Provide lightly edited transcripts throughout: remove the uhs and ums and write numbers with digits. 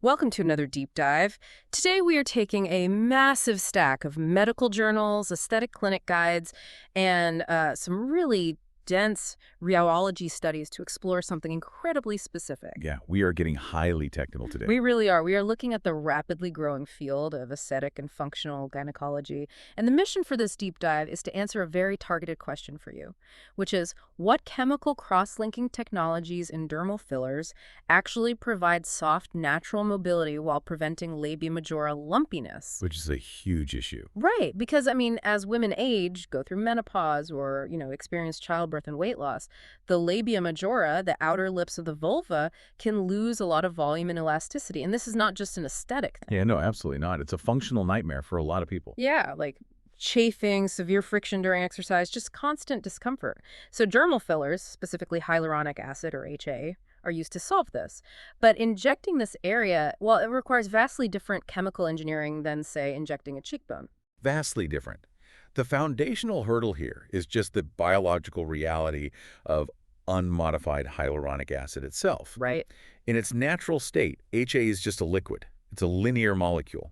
Welcome to another deep dive. Today we are taking a massive stack of medical journals, aesthetic clinic guides, and some really dense rheology studies to explore something incredibly specific. Yeah, we are getting highly technical today. We really are. We are looking at the rapidly growing field of aesthetic and functional gynecology. And the mission for this deep dive is to answer a very targeted question for you, which is what chemical cross-linking technologies in dermal fillers actually provide soft, natural mobility while preventing labia majora lumpiness? Which is a huge issue. Right, because, I mean, as women age, go through menopause, or, experience childbirth and weight loss, the labia majora, the outer lips of the vulva, can lose a lot of volume and elasticity. And this is not just an aesthetic thing. Yeah, no, absolutely not. It's a functional nightmare for a lot of people. Yeah, like chafing, severe friction during exercise, just constant discomfort. So dermal fillers, specifically hyaluronic acid or HA, are used to solve this. But injecting this area, well, it requires vastly different chemical engineering than, say, injecting a cheekbone. Vastly different. The foundational hurdle here is just the biological reality of unmodified hyaluronic acid itself. Right. In its natural state, HA is just a liquid. It's a linear molecule.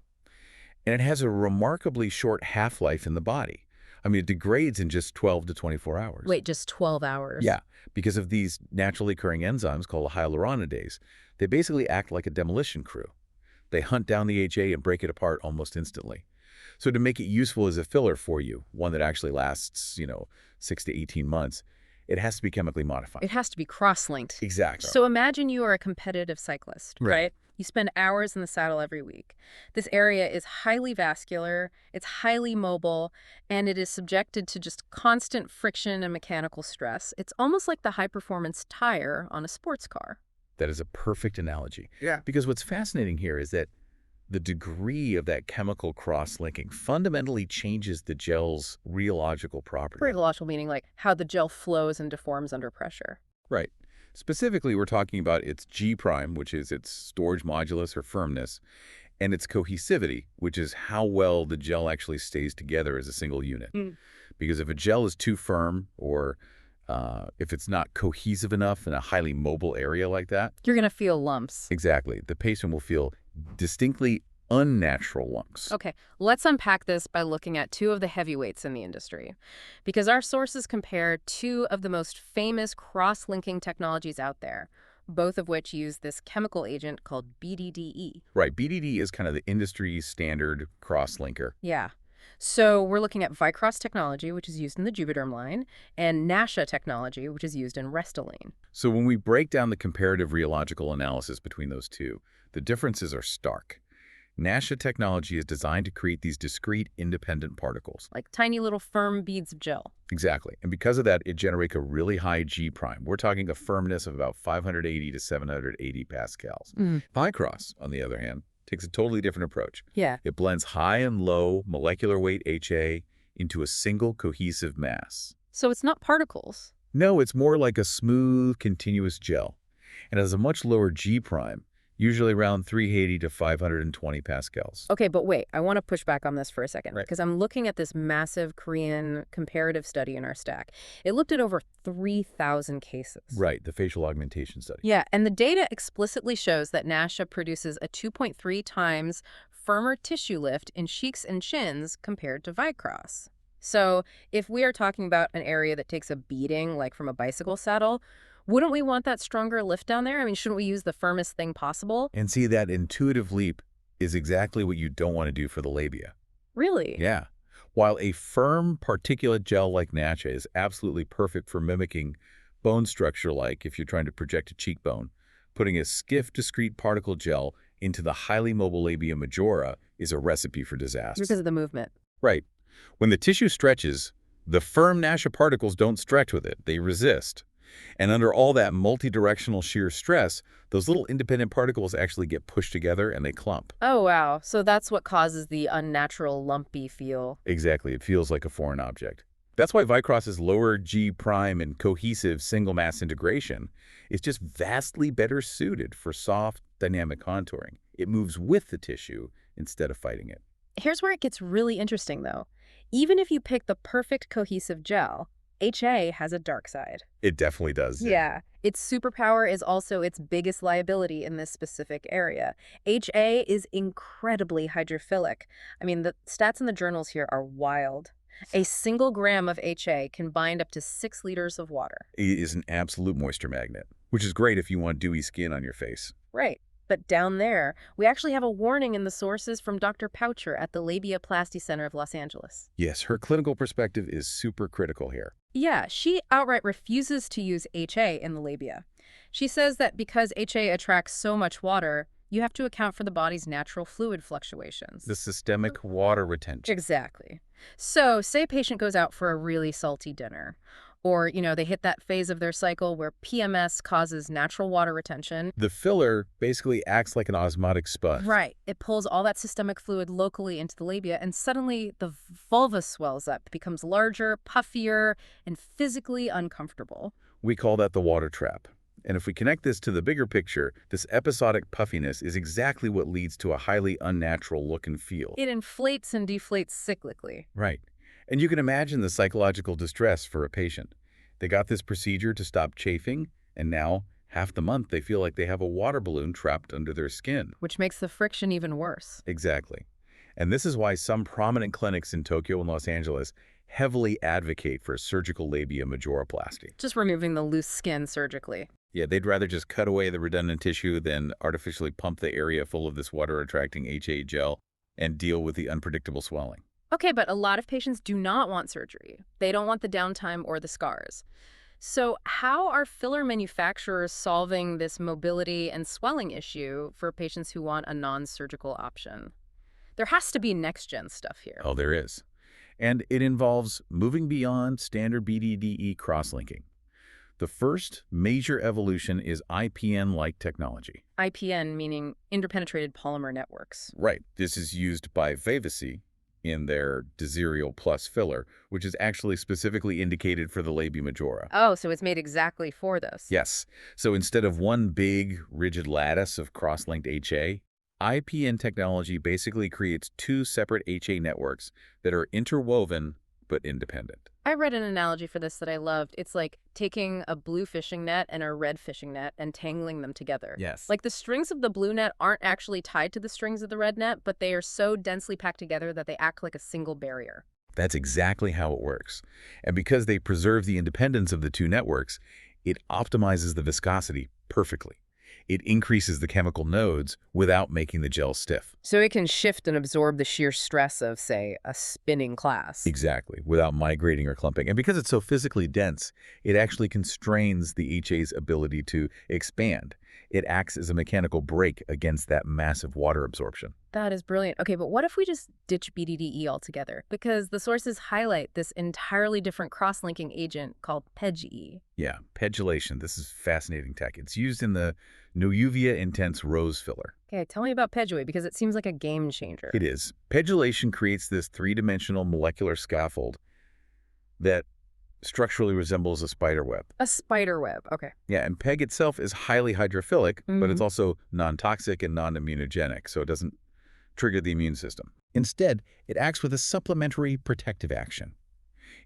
And it has a remarkably short half-life in the body. I mean, it degrades in just 12 to 24 hours. Wait, just 12 hours? Yeah, because of these naturally occurring enzymes called hyaluronidase. They basically act like a demolition crew. They hunt down the HA and break it apart almost instantly. So to make it useful as a filler for you, one that actually lasts, 6 to 18 months, it has to be chemically modified. It has to be cross-linked. Exactly. So imagine you are a competitive cyclist, right? You spend hours in the saddle every week. This area is highly vascular, it's highly mobile, and it is subjected to just constant friction and mechanical stress. It's almost like the high-performance tire on a sports car. That is a perfect analogy. Yeah. Because what's fascinating here is that the degree of that chemical cross-linking fundamentally changes the gel's rheological property. Rheological meaning like how the gel flows and deforms under pressure. Right. Specifically, we're talking about its G prime, which is its storage modulus or firmness, and its cohesivity, which is how well the gel actually stays together as a single unit. Because if a gel is too firm or if it's not cohesive enough in a highly mobile area like that, you're going to feel lumps. Exactly. The patient will feel distinctly unnatural lumps. Okay, let's unpack this by looking at two of the heavyweights in the industry. Because our sources compare two of the most famous cross-linking technologies out there, both of which use this chemical agent called BDDE. Right. BDD is kind of the industry standard cross-linker. Yeah. So we're looking at Vycross technology, which is used in the Juvederm line, and NASHA technology, which is used in Restylane. So when we break down the comparative rheological analysis between those two, the differences are stark. NASHA technology is designed to create these discrete, independent particles. Like tiny little firm beads of gel. Exactly. And because of that, it generates a really high G prime. We're talking a firmness of about 580 to 780 pascals. Vycross, on the other hand, takes a totally different approach. Yeah. It blends high and low molecular weight HA into a single cohesive mass. So it's not particles. No, it's more like a smooth, continuous gel. And it has a much lower G prime, usually around 380 to 520 pascals. Okay, but wait, I want to push back on this for a second, Right. because I'm looking at this massive Korean comparative study in our stack. It looked at over 3,000 cases. Right, the facial augmentation study. Yeah, and the data explicitly shows that NASHA produces a 2.3 times firmer tissue lift in cheeks and chins compared to Vycross. So if we are talking about an area that takes a beating, like from a bicycle saddle, wouldn't we want that stronger lift down there? I mean, shouldn't we use the firmest thing possible? And see, that intuitive leap is exactly what you don't want to do for the labia. Really? Yeah. While a firm particulate gel like NASHA is absolutely perfect for mimicking bone structure, like if you're trying to project a cheekbone, putting a stiff, discrete particle gel into the highly mobile labia majora is a recipe for disaster. Because of the movement. Right. When the tissue stretches, the firm NASHA particles don't stretch with it. They resist. And under all that multi-directional shear stress, those little independent particles actually get pushed together and they clump. Oh, wow. So that's what causes the unnatural lumpy feel. Exactly. It feels like a foreign object. That's why Vycross's lower G prime and cohesive single mass integration is just vastly better suited for soft, dynamic contouring. It moves with the tissue instead of fighting it. Here's where it gets really interesting, though. Even if you pick the perfect cohesive gel, HA has a dark side. It definitely does. Yeah. Its superpower is also its biggest liability in this specific area. HA is incredibly hydrophilic. I mean, the stats in the journals here are wild. A single gram of HA can bind up to 6 liters of water. It is an absolute moisture magnet, which is great if you want dewy skin on your face. Right. But down there, we actually have a warning in the sources from Dr. Poucher at the Labiaplasty Center of Los Angeles. Yes, her clinical perspective is super critical here. Yeah, she outright refuses to use HA in the labia. She says that because HA attracts so much water, you have to account for the body's natural fluid fluctuations. The systemic water retention. Exactly. So, say a patient goes out for a really salty dinner, or, they hit that phase of their cycle where PMS causes natural water retention. The filler basically acts like an osmotic sponge. Right. It pulls all that systemic fluid locally into the labia, and suddenly the vulva swells up, becomes larger, puffier, and physically uncomfortable. We call that the water trap. And if we connect this to the bigger picture, this episodic puffiness is exactly what leads to a highly unnatural look and feel. It inflates and deflates cyclically. Right. And you can imagine the psychological distress for a patient. They got this procedure to stop chafing, and now, half the month, they feel like they have a water balloon trapped under their skin. Which makes the friction even worse. Exactly. And this is why some prominent clinics in Tokyo and Los Angeles heavily advocate for surgical labia majoroplasty. Just removing the loose skin surgically. Yeah, they'd rather just cut away the redundant tissue than artificially pump the area full of this water-attracting HA gel and deal with the unpredictable swelling. Okay, but a lot of patients do not want surgery. They don't want the downtime or the scars. So how are filler manufacturers solving this mobility and swelling issue for patients who want a non-surgical option? There has to be next-gen stuff here. Oh, there is. And it involves moving beyond standard BDDE cross-linking. The first major evolution is IPN-like technology. IPN meaning interpenetrated polymer networks. Right. This is used by Vycross in their Deserial Plus filler, which is actually specifically indicated for the labia majora. Oh, so it's made exactly for this. Yes. So instead of one big, rigid lattice of cross-linked HA, IPN technology basically creates two separate HA networks that are interwoven but independent. I read an analogy for this that I loved. It's like taking a blue fishing net and a red fishing net and tangling them together. Yes. Like the strings of the blue net aren't actually tied to the strings of the red net, but they are so densely packed together that they act like a single barrier. That's exactly how it works. And because they preserve the independence of the two networks, it optimizes the viscosity perfectly. It increases the chemical nodes without making the gel stiff. So it can shift and absorb the sheer stress of, say, a spinning class. Exactly, without migrating or clumping. And because it's so physically dense, it actually constrains the HA's ability to expand. It acts as a mechanical brake against that massive water absorption. That is brilliant. Okay, but what if we just ditch BDDE altogether? Because the sources highlight this entirely different cross-linking agent called PEGE. Yeah, pegylation. This is fascinating tech. It's used in the Nouvia Intense Rose filler. Okay, tell me about PEGE because it seems like a game changer. It is. Pegylation creates this three-dimensional molecular scaffold that structurally resembles a spider web. A spider web, okay. Yeah, and PEG itself is highly hydrophilic, but it's also non-toxic and non-immunogenic, so it doesn't trigger the immune system. Instead, it acts with a supplementary protective action.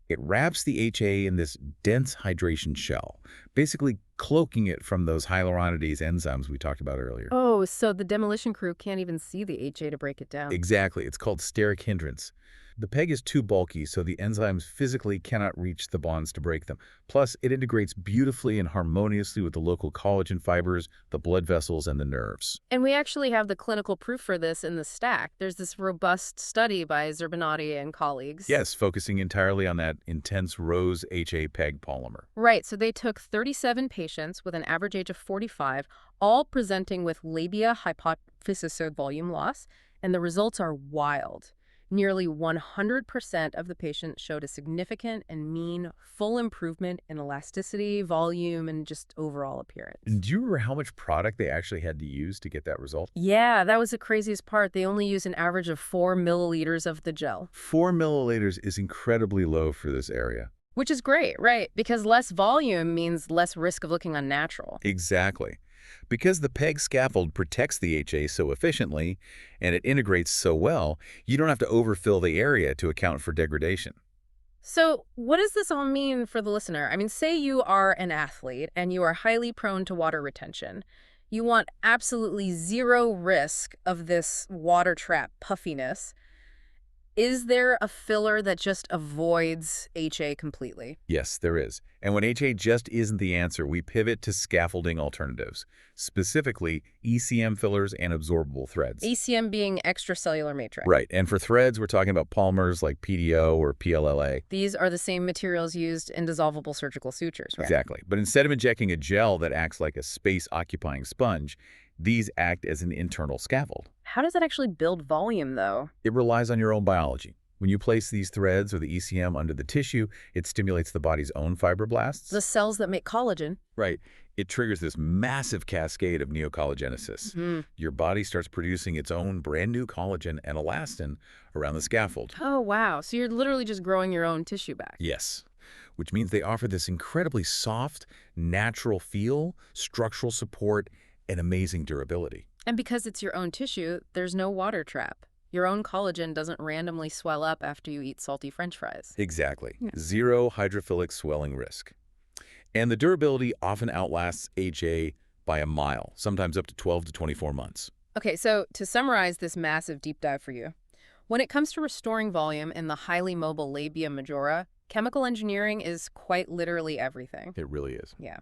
It wraps the HA in this dense hydration shell, basically cloaking it from those hyaluronidase enzymes we talked about earlier. Oh, so the demolition crew can't even see the HA to break it down. Exactly. It's called steric hindrance. The PEG is too bulky, so the enzymes physically cannot reach the bonds to break them. Plus, it integrates beautifully and harmoniously with the local collagen fibers, the blood vessels, and the nerves. And we actually have the clinical proof for this in the stack. There's this robust study by Zerbinati and colleagues. Yes, focusing entirely on that intense rose HA PEG polymer. Right, so they took 37 patients with an average age of 45, all presenting with labia hypophysis or volume loss, and the results are wild. Nearly 100% of the patients showed a significant and mean full improvement in elasticity, volume, and just overall appearance. Do you remember how much product they actually had to use to get that result? Yeah, that was the craziest part. They only used an average of 4 milliliters of the gel. 4 milliliters is incredibly low for this area. Which is great, right? Because less volume means less risk of looking unnatural. Exactly. Because the PEG scaffold protects the HA so efficiently and it integrates so well, you don't have to overfill the area to account for degradation. So what does this all mean for the listener? I mean, say you are an athlete and you are highly prone to water retention. You want absolutely zero risk of this water trap puffiness. Is there a filler that just avoids HA completely? Yes, there is. And when HA just isn't the answer, we pivot to scaffolding alternatives, specifically ECM fillers and absorbable threads. ECM being extracellular matrix. Right. And for threads, we're talking about polymers like PDO or PLLA. These are the same materials used in dissolvable surgical sutures, right? Exactly. But instead of injecting a gel that acts like a space-occupying sponge, these act as an internal scaffold. How does that actually build volume, though? It relies on your own biology. When you place these threads or the ECM under the tissue, it stimulates the body's own fibroblasts. The cells that make collagen. Right. It triggers this massive cascade of neocollagenesis. Your body starts producing its own brand new collagen and elastin around the scaffold. Oh, wow. So you're literally just growing your own tissue back. Yes, which means they offer this incredibly soft, natural feel, structural support, and amazing durability. And because it's your own tissue, there's no water trap. Your own collagen doesn't randomly swell up after you eat salty French fries. Exactly. Yeah. Zero hydrophilic swelling risk. And the durability often outlasts HA by a mile, sometimes up to 12 to 24 months. Okay, so to summarize this massive deep dive for you, when it comes to restoring volume in the highly mobile labia majora, chemical engineering is quite literally everything. It really is. Yeah.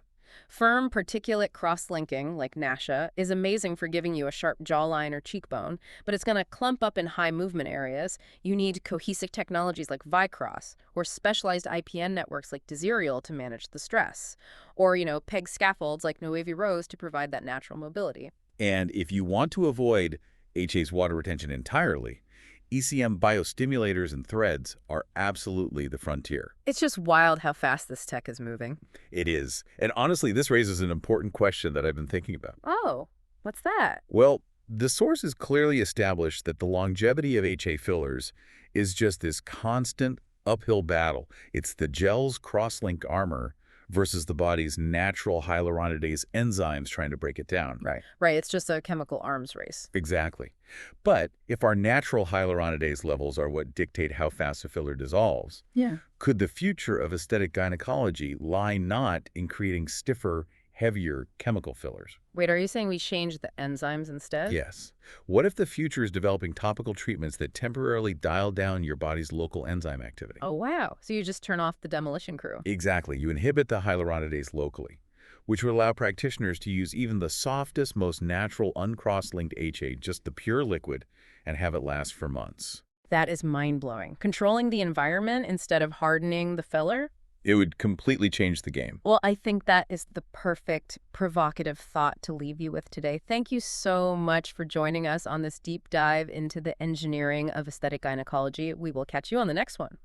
Firm particulate cross-linking, like NASHA, is amazing for giving you a sharp jawline or cheekbone, but it's going to clump up in high movement areas. You need cohesive technologies like Vycross, or specialized IPN networks like Deserial to manage the stress, or, PEG scaffolds like Nuevi Rose to provide that natural mobility. And if you want to avoid HA's water retention entirely, ECM biostimulators and threads are absolutely the frontier. It's just wild how fast this tech is moving. It is. And honestly, this raises an important question that I've been thinking about. Oh, what's that? Well, the sources clearly established that the longevity of HA fillers is just this constant uphill battle. It's the gel's cross-linked armor versus the body's natural hyaluronidase enzymes trying to break it down. Right, it's just a chemical arms race. Exactly. But if our natural hyaluronidase levels are what dictate how fast a filler dissolves, could the future of aesthetic gynecology lie not in creating stiffer, heavier chemical fillers? Wait, are you saying we change the enzymes instead? Yes. What if the future is developing topical treatments that temporarily dial down your body's local enzyme activity? Oh, wow. So you just turn off the demolition crew. Exactly. You inhibit the hyaluronidase locally, which would allow practitioners to use even the softest, most natural uncross-linked HA, just the pure liquid, and have it last for months. That is mind-blowing. Controlling the environment instead of hardening the filler? It would completely change the game. Well, I think that is the perfect provocative thought to leave you with today. Thank you so much for joining us on this deep dive into the engineering of aesthetic gynecology. We will catch you on the next one.